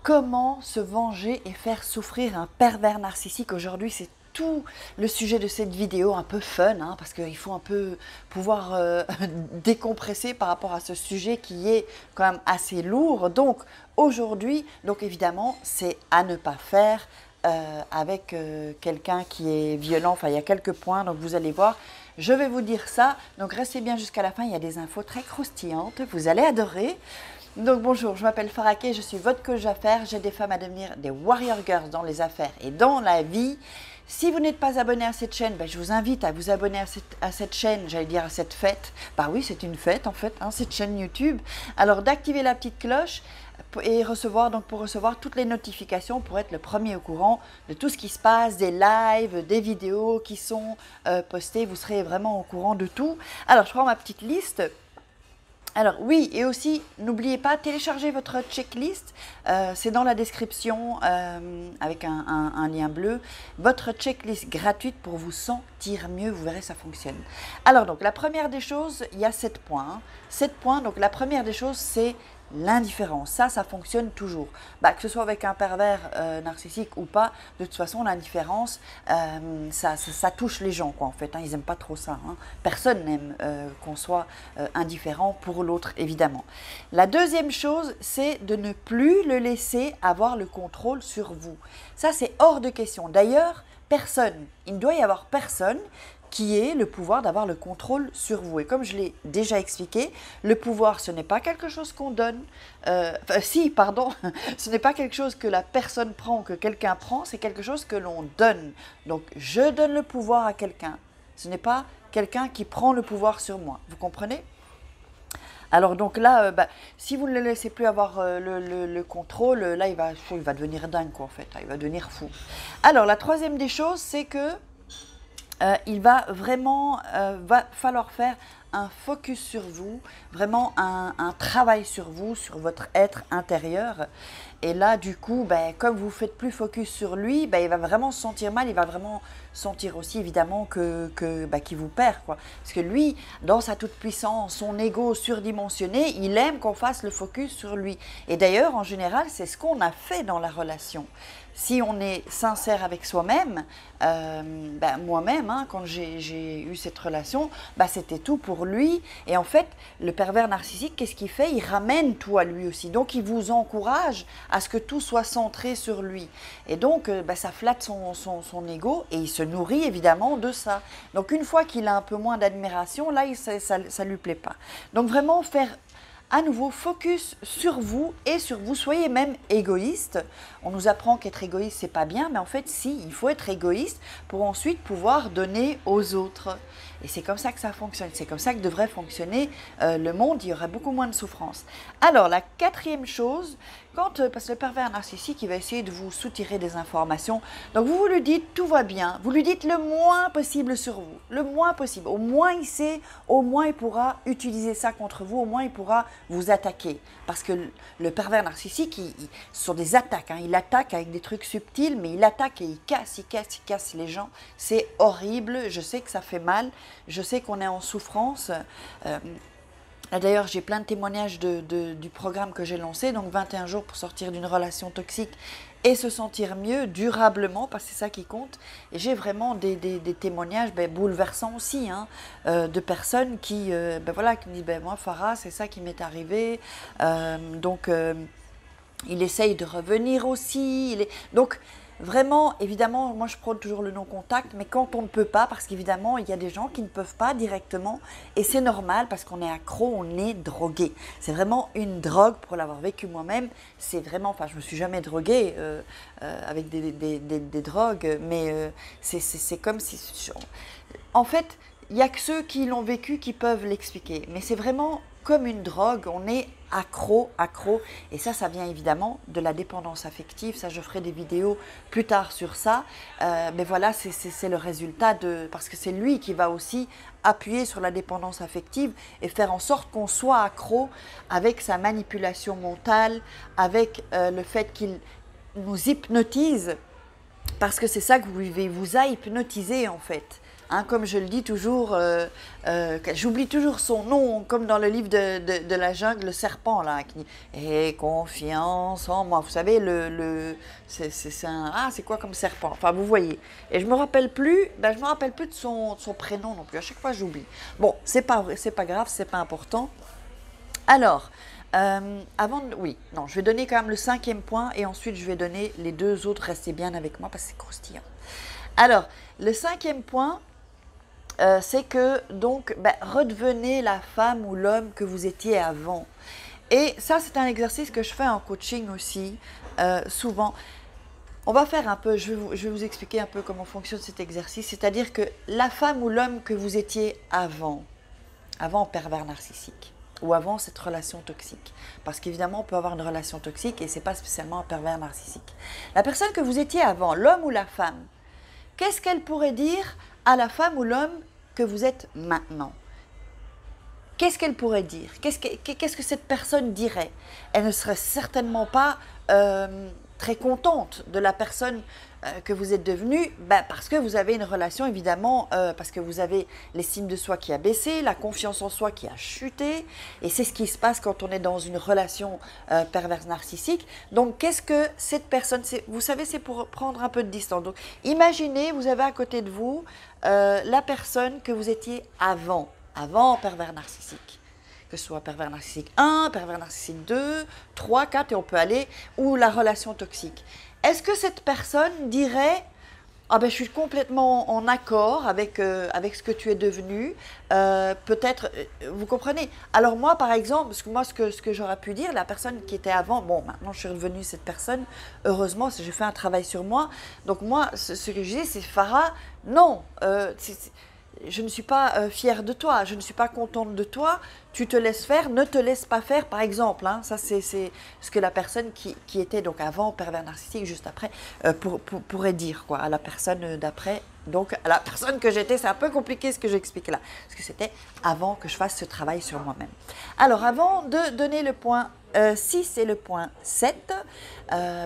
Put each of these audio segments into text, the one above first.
Comment se venger et faire souffrir un pervers narcissique? Aujourd'hui, c'est tout le sujet de cette vidéo, un peu fun, hein, parce qu'il faut un peu pouvoir décompresser par rapport à ce sujet qui est quand même assez lourd. Donc aujourd'hui, évidemment, c'est à ne pas faire avec quelqu'un qui est violent. Enfin, il y a quelques points, donc vous allez voir. Je vais vous dire ça, donc restez bien jusqu'à la fin, il y a des infos très croustillantes, vous allez adorer. Donc bonjour, je m'appelle Faraké, je suis votre coach d'affaires, j'aide des femmes à devenir des warrior girls dans les affaires et dans la vie. Si vous n'êtes pas abonné à cette chaîne, je vous invite à vous abonner à cette chaîne, j'allais dire à cette fête. Bah oui, c'est une fête en fait, hein, cette chaîne YouTube. Alors d'activer la petite cloche et pour recevoir toutes les notifications, pour être le premier au courant de tout ce qui se passe, des lives, des vidéos qui sont postées, vous serez vraiment au courant de tout. Alors je prends ma petite liste. Alors oui, et aussi, n'oubliez pas, téléchargez votre checklist, c'est dans la description avec un lien bleu, votre checklist gratuite pour vous sentir mieux, vous verrez, ça fonctionne. Alors donc, la première des choses, il y a 7 points. Hein. 7 points, donc la première des choses, c'est l'indifférence. Ça fonctionne toujours. Que ce soit avec un pervers narcissique ou pas, de toute façon, l'indifférence, ça touche les gens, quoi, en fait. Hein, ils n'aiment pas trop ça. Hein. Personne n'aime qu'on soit indifférent pour l'autre, évidemment. La deuxième chose, c'est de ne plus le laisser avoir le contrôle sur vous. Ça, c'est hors de question. D'ailleurs, il ne doit y avoir personne qui ait le pouvoir d'avoir le contrôle sur vous. Et comme je l'ai déjà expliqué, le pouvoir, ce n'est pas quelque chose qu'on donne. Ce n'est pas quelque chose que la personne prend, que quelqu'un prend, c'est quelque chose que l'on donne. Donc, je donne le pouvoir à quelqu'un. Ce n'est pas quelqu'un qui prend le pouvoir sur moi. Vous comprenez ? Alors donc là, si vous ne le laissez plus avoir le contrôle, là, il va devenir dingue, quoi, en fait. Il va devenir fou. Alors, la troisième des choses, c'est que il va vraiment falloir faire un focus sur vous, vraiment un travail sur vous, sur votre être intérieur. Et là, du coup, comme vous ne faites plus focus sur lui, il va vraiment se sentir mal, il va vraiment sentir aussi évidemment qu'il vous perd, quoi. Parce que lui, dans sa toute-puissance, son ego surdimensionné, il aime qu'on fasse le focus sur lui. Et d'ailleurs, en général, c'est ce qu'on a fait dans la relation. Si on est sincère avec soi-même, moi-même, hein, quand j'ai eu cette relation, c'était tout pour lui. Et en fait, le pervers narcissique, qu'est-ce qu'il fait? Il ramène tout à lui aussi. Donc, il vous encourage à ce que tout soit centré sur lui. Et donc, ça flatte son ego et il se nourrit évidemment de ça. Donc, une fois qu'il a un peu moins d'admiration, là, ça lui plaît pas. Donc, vraiment faire à nouveau, focus sur vous et sur vous. Soyez même égoïste. On nous apprend qu'être égoïste, c'est pas bien, mais en fait, si, il faut être égoïste pour ensuite pouvoir donner aux autres. Et c'est comme ça que ça fonctionne. C'est comme ça que devrait fonctionner le monde. Il y aurait beaucoup moins de souffrance. Alors, la quatrième chose, parce que le pervers narcissique, il va essayer de vous soutirer des informations. Donc, vous lui dites, tout va bien. Vous lui dites le moins possible sur vous. Le moins possible. Au moins, il sait, au moins, il pourra utiliser ça contre vous. Au moins, il pourra vous attaquer. Parce que le pervers narcissique, ce sont des attaques. Hein. Il attaque avec des trucs subtils, mais il attaque et il casse les gens. C'est horrible. Je sais que ça fait mal. Je sais qu'on est en souffrance. D'ailleurs, j'ai plein de témoignages du programme que j'ai lancé, donc 21 jours pour sortir d'une relation toxique et se sentir mieux durablement, parce que c'est ça qui compte. Et j'ai vraiment des témoignages bouleversants aussi, hein, de personnes qui me disent moi Farah, c'est ça qui m'est arrivé. Il essaye de revenir aussi. Donc, vraiment, évidemment, moi je prône toujours le non-contact, mais quand on ne peut pas, parce qu'évidemment, il y a des gens qui ne peuvent pas directement, et c'est normal parce qu'on est accro, on est drogué. C'est vraiment une drogue, pour l'avoir vécu moi-même, c'est vraiment, je ne me suis jamais droguée avec des drogues, mais c'est comme si... En fait, il n'y a que ceux qui l'ont vécu qui peuvent l'expliquer, mais c'est vraiment comme une drogue, on est accro, et ça vient évidemment de la dépendance affective. Ça, je ferai des vidéos plus tard sur ça, mais voilà, c'est le résultat parce que c'est lui qui va aussi appuyer sur la dépendance affective et faire en sorte qu'on soit accro avec sa manipulation mentale, avec le fait qu'il nous hypnotise, parce que c'est ça que vous vivez, il vous a hypnotisé en fait. Hein, comme je le dis toujours, j'oublie toujours son nom, comme dans le livre de la jungle, le serpent, là, qui dit « Aie confiance en moi ». Vous savez, c'est quoi comme serpent? Enfin, vous voyez. Et je me rappelle plus, je me rappelle plus de son prénom non plus. À chaque fois, j'oublie. Bon, c'est pas grave, c'est pas important. Alors, oui, non, je vais donner quand même le 5e point et ensuite je vais donner les 2 autres. Restez bien avec moi parce que c'est croustillant. Alors, le 5e point, c'est que, donc, redevenez la femme ou l'homme que vous étiez avant. Et ça, c'est un exercice que je fais en coaching aussi, souvent. On va faire un peu, je vais vous expliquer un peu comment fonctionne cet exercice, c'est-à-dire que la femme ou l'homme que vous étiez avant pervers narcissique, ou avant cette relation toxique. Parce qu'évidemment, on peut avoir une relation toxique et ce n'est pas spécialement un pervers narcissique. La personne que vous étiez avant, l'homme ou la femme, qu'est-ce qu'elle pourrait dire à la femme ou l'homme que vous êtes maintenant? Qu'est-ce qu'elle pourrait dire? Qu'est-ce que cette personne dirait? Elle ne serait certainement pas très contente de la personne que vous êtes devenue, parce que vous avez une relation, évidemment, parce que vous avez l'estime de soi qui a baissé, la confiance en soi qui a chuté, et c'est ce qui se passe quand on est dans une relation perverse narcissique. Donc, qu'est-ce que cette personne, vous savez, c'est pour prendre un peu de distance. Donc, imaginez, vous avez à côté de vous la personne que vous étiez avant pervers narcissique. Que ce soit pervers narcissique 1, pervers narcissique 2, 3, 4, et on peut aller, ou la relation toxique. Est-ce que cette personne dirait « Ah je suis complètement en accord avec ce que tu es devenu, peut-être, vous comprenez ?» Alors moi, par exemple, ce que j'aurais pu dire, la personne qui était avant, bon, maintenant je suis revenue cette personne, heureusement, j'ai fait un travail sur moi. Donc moi, ce que je dis, c'est « Farah, non, je ne suis pas fière de toi, je ne suis pas contente de toi, tu te laisses faire, ne te laisse pas faire, par exemple. Hein, ça, c'est ce que la personne qui était donc avant pervers narcissique, juste après, pourrait dire quoi, à la personne d'après. Donc, à la personne que j'étais, c'est un peu compliqué ce que j'explique là, parce que c'était avant que je fasse ce travail sur moi-même. Alors, avant de donner le point 6 et le point 7,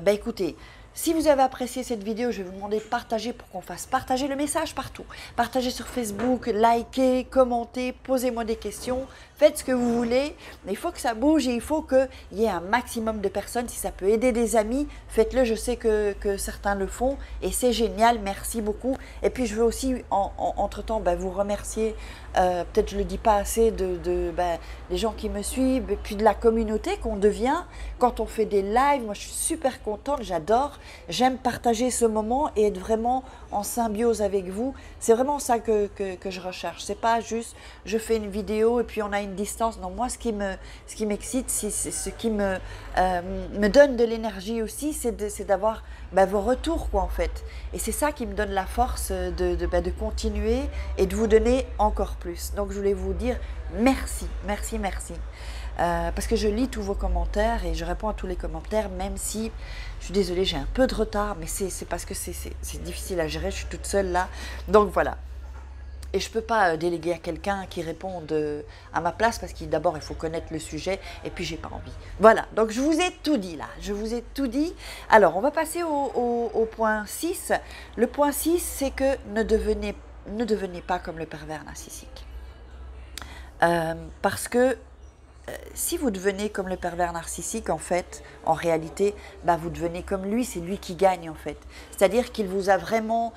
écoutez, si vous avez apprécié cette vidéo, je vais vous demander de partager pour qu'on fasse partager le message partout. Partagez sur Facebook, likez, commentez, posez-moi des questions, faites ce que vous voulez. Mais il faut que ça bouge et il faut qu'il y ait un maximum de personnes. Si ça peut aider des amis, faites-le. Je sais que certains le font et c'est génial. Merci beaucoup. Et puis je veux aussi, entre-temps, vous remercier. Peut-être je ne le dis pas assez des gens qui me suivent et puis de la communauté qu'on devient quand on fait des lives. Moi je suis super contente, j'adore, j'aime partager ce moment et être vraiment en symbiose avec vous. C'est vraiment ça que je recherche. C'est pas juste je fais une vidéo et puis on a une distance. Non, moi ce qui m'excite, c'est ce qui me donne de l'énergie aussi, c'est d'avoir vos retours quoi en fait. Et c'est ça qui me donne la force de continuer et de vous donner encore plus. Donc je voulais vous dire merci, merci, merci. Parce que je lis tous vos commentaires et je réponds à tous les commentaires, même si, je suis désolée, j'ai un peu de retard, mais c'est parce que c'est difficile à gérer, je suis toute seule là. Donc voilà. Et je ne peux pas déléguer à quelqu'un qui réponde à ma place parce que d'abord, il faut connaître le sujet et puis, j'ai pas envie. Voilà, donc je vous ai tout dit là, je vous ai tout dit. Alors, on va passer au point 6. Le point 6, c'est que ne devenez pas comme le pervers narcissique. Parce que si vous devenez comme le pervers narcissique, en fait, en réalité, vous devenez comme lui, c'est lui qui gagne, en fait. C'est-à-dire qu'il vous a vraiment,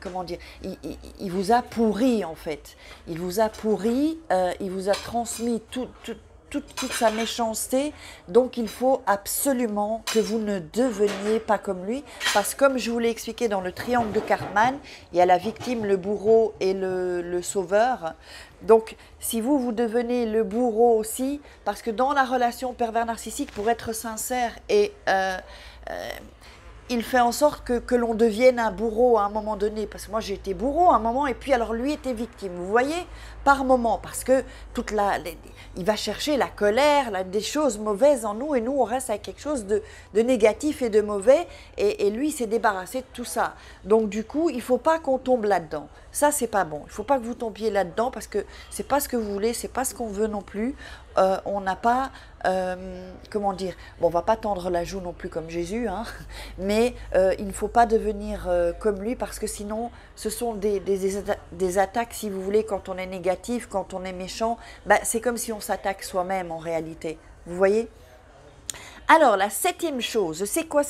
comment dire, il vous a pourri, en fait. Il vous a pourri, il vous a transmis toute sa méchanceté, donc il faut absolument que vous ne deveniez pas comme lui, parce que comme je vous l'ai expliqué dans le triangle de Cartman, il y a la victime, le bourreau et le sauveur. Donc, si vous devenez le bourreau aussi, parce que dans la relation pervers narcissique, pour être sincère, il fait en sorte que l'on devienne un bourreau à un moment donné. Parce que moi, j'ai été bourreau à un moment, et puis alors lui était victime. Vous voyez, par moment, parce que il va chercher la colère, des choses mauvaises en nous, et nous, on reste avec quelque chose de négatif et de mauvais, et lui, il s'est débarrassé de tout ça. Donc, du coup, il ne faut pas qu'on tombe là-dedans. Ça, c'est pas bon. Il ne faut pas que vous tombiez là-dedans, parce que c'est pas ce que vous voulez, c'est pas ce qu'on veut non plus. on n'a pas, comment dire, bon, on va pas tendre la joue non plus comme Jésus, hein, mais il ne faut pas devenir comme lui parce que sinon, ce sont des attaques, si vous voulez, quand on est négatif, quand on est méchant, bah, c'est comme si on s'attaque soi-même en réalité, vous voyez? Alors, la 7e chose, c'est quoi?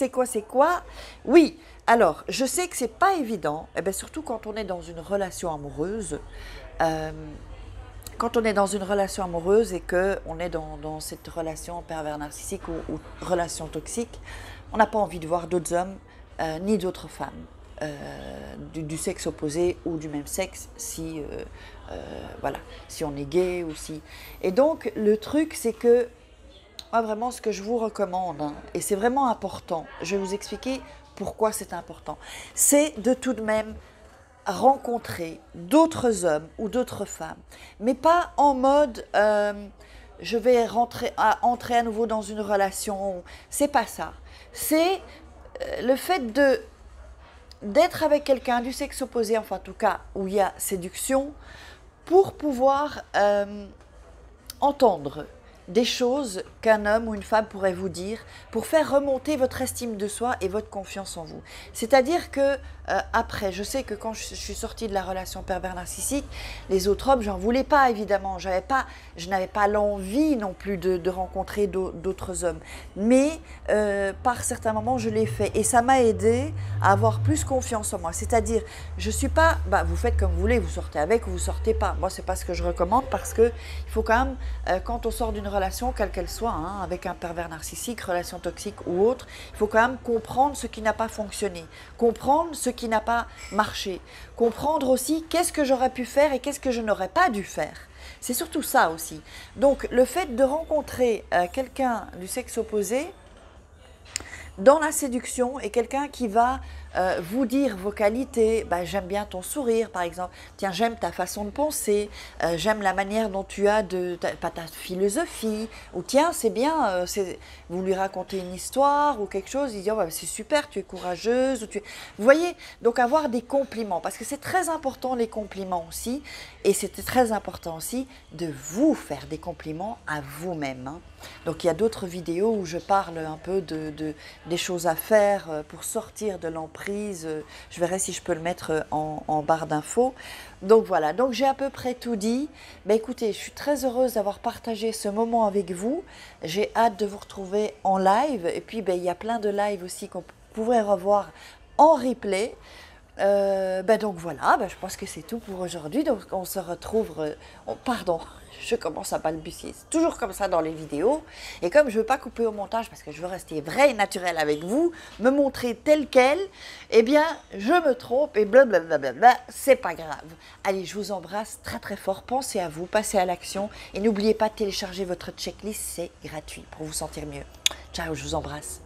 Oui, alors, je sais que c'est pas évident, et bien surtout quand on est dans une relation amoureuse, euh, quand on est dans une relation amoureuse et qu'on est dans cette relation pervers narcissique ou relation toxique, on n'a pas envie de voir d'autres hommes ni d'autres femmes du sexe opposé ou du même sexe si, voilà, si on est gay ou si... Et donc, le truc, c'est que moi, vraiment, ce que je vous recommande, hein, et c'est vraiment important, je vais vous expliquer pourquoi c'est important, c'est de tout de même rencontrer d'autres hommes ou d'autres femmes, mais pas en mode je vais entrer à nouveau dans une relation, c'est pas ça. C'est le fait d'être avec quelqu'un du sexe opposé, enfin en tout cas où il y a séduction, pour pouvoir entendre des choses qu'un homme ou une femme pourrait vous dire pour faire remonter votre estime de soi et votre confiance en vous. C'est-à-dire que après, je sais que quand je suis sortie de la relation pervers narcissique, les autres hommes, j'en voulais pas évidemment, je n'avais pas l'envie non plus de rencontrer d'autres hommes, mais par certains moments je l'ai fait et ça m'a aidé à avoir plus confiance en moi. C'est-à-dire, je suis pas, bah, vous faites comme vous voulez, vous sortez avec ou vous sortez pas. Moi, c'est pas ce que je recommande parce que il faut quand même, quand on sort d'une relation, quelle qu'elle soit, hein, avec un pervers narcissique, relation toxique ou autre, il faut quand même comprendre ce qui n'a pas fonctionné, comprendre ce qui n'a pas marché, comprendre aussi qu'est-ce que j'aurais pu faire et qu'est-ce que je n'aurais pas dû faire. C'est surtout ça aussi. Donc, le fait de rencontrer quelqu'un du sexe opposé, dans la séduction, et quelqu'un qui va vous dire vos qualités, bah, j'aime bien ton sourire par exemple, tiens j'aime ta façon de penser, j'aime la manière dont tu as pas ta philosophie, ou tiens c'est bien, vous lui racontez une histoire ou quelque chose, il dit oh, bah, c'est super, tu es courageuse, vous voyez, donc avoir des compliments, parce que c'est très important les compliments aussi, et c'était très important aussi de vous faire des compliments à vous-même, hein. Donc il y a d'autres vidéos où je parle un peu des choses à faire pour sortir de l'emprise. Je verrai si je peux le mettre en barre d'infos. Donc voilà, donc j'ai à peu près tout dit. Ben, écoutez, je suis très heureuse d'avoir partagé ce moment avec vous. J'ai hâte de vous retrouver en live. Et puis ben, il y a plein de lives aussi qu'on pourrait revoir en replay. Ben donc voilà, ben je pense que c'est tout pour aujourd'hui. Donc on se retrouve... pardon, je commence à balbutier. C'est toujours comme ça dans les vidéos. Et comme je ne veux pas couper au montage parce que je veux rester vrai et naturel avec vous, me montrer tel quel, eh bien je me trompe et blablabla, c'est pas grave. Allez, je vous embrasse très très fort. Pensez à vous, passez à l'action. Et n'oubliez pas de télécharger votre checklist, c'est gratuit pour vous sentir mieux. Ciao, je vous embrasse.